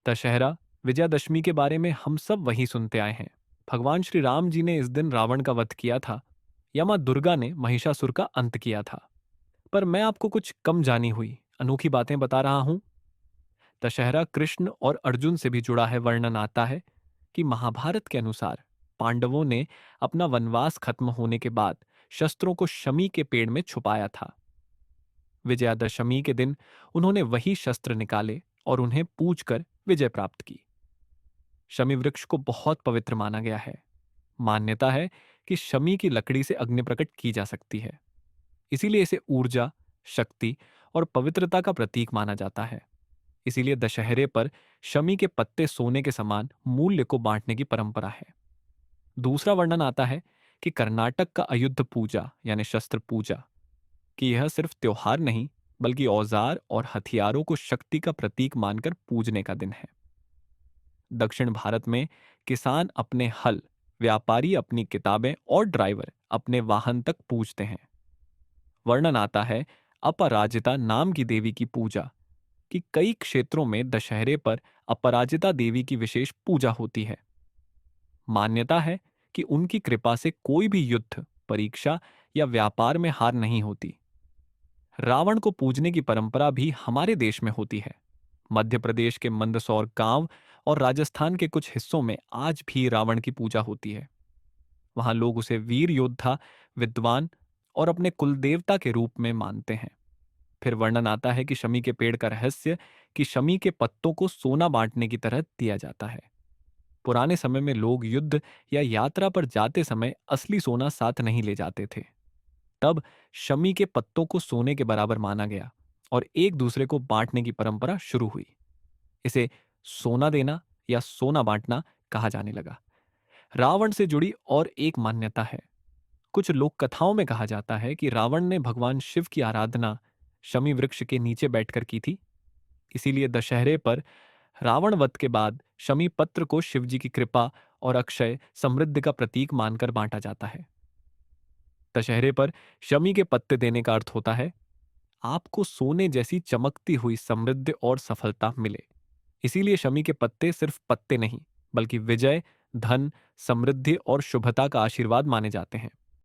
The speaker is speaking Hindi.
दशहरा, विजयादशमी के बारे में हम सब वही सुनते आए हैं। भगवान श्री राम जी ने इस दिन रावण का वध किया था, या माँ दुर्गा ने महिषासुर का अंत किया था। पर मैं आपको कुछ कम जानी हुई अनोखी बातें बता रहा हूँ। दशहरा कृष्ण और अर्जुन से भी जुड़ा है। वर्णन आता है कि महाभारत के अनुसार पांडवों ने अपना वनवास खत्म होने के बाद शस्त्रों को शमी के पेड़ में छुपाया था। विजयादशमी के दिन उन्होंने वही शस्त्र निकाले और उन्हें पूजकर विजय प्राप्त की। शमी वृक्ष को बहुत पवित्र माना गया है। मान्यता है कि शमी की लकड़ी से अग्नि प्रकट की जा सकती है, इसीलिए इसे ऊर्जा, शक्ति और पवित्रता का प्रतीक माना जाता है। इसीलिए दशहरे पर शमी के पत्ते सोने के समान मूल्य को बांटने की परंपरा है। दूसरा वर्णन आता है कि कर्नाटक का अयुद्ध पूजा यानी शस्त्र पूजा, कि यह सिर्फ त्योहार नहीं बल्कि औजार और हथियारों को शक्ति का प्रतीक मानकर पूजने का दिन है। दक्षिण भारत में किसान अपने हल, व्यापारी अपनी किताबें और ड्राइवर अपने वाहन तक पूजते हैं। वर्णन आता है अपराजिता नाम की देवी की पूजा, कि कई क्षेत्रों में दशहरे पर अपराजिता देवी की विशेष पूजा होती है। मान्यता है कि उनकी कृपा से कोई भी युद्ध, परीक्षा या व्यापार में हार नहीं होती। रावण को पूजने की परंपरा भी हमारे देश में होती है। मध्य प्रदेश के मंदसौर गांव और राजस्थान के कुछ हिस्सों में आज भी रावण की पूजा होती है। वहां लोग उसे वीर योद्धा, विद्वान और अपने कुलदेवता के रूप में मानते हैं। फिर वर्णन आता है कि शमी के पेड़ का रहस्य, कि शमी के पत्तों को सोना बांटने की तरह दिया जाता है। पुराने समय में लोग युद्ध या यात्रा पर जाते समय असली सोना साथ नहीं ले जाते थे। तब शमी के पत्तों को सोने के बराबर माना गया और एक दूसरे को बांटने की परंपरा शुरू हुई। इसे सोना देना या सोना बांटना कहा जाने लगा। रावण से जुड़ी और एक मान्यता है। कुछ लोक कथाओं में कहा जाता है कि रावण ने भगवान शिव की आराधना शमी वृक्ष के नीचे बैठकर की थी। इसीलिए दशहरे पर रावण वध के बाद शमी पत्र को शिवजी की कृपा और अक्षय समृद्धि का प्रतीक मानकर बांटा जाता है। दशहरे पर शमी के पत्ते देने का अर्थ होता है आपको सोने जैसी चमकती हुई समृद्धि और सफलता मिले। इसीलिए शमी के पत्ते सिर्फ पत्ते नहीं बल्कि विजय, धन, समृद्धि और शुभता का आशीर्वाद माने जाते हैं।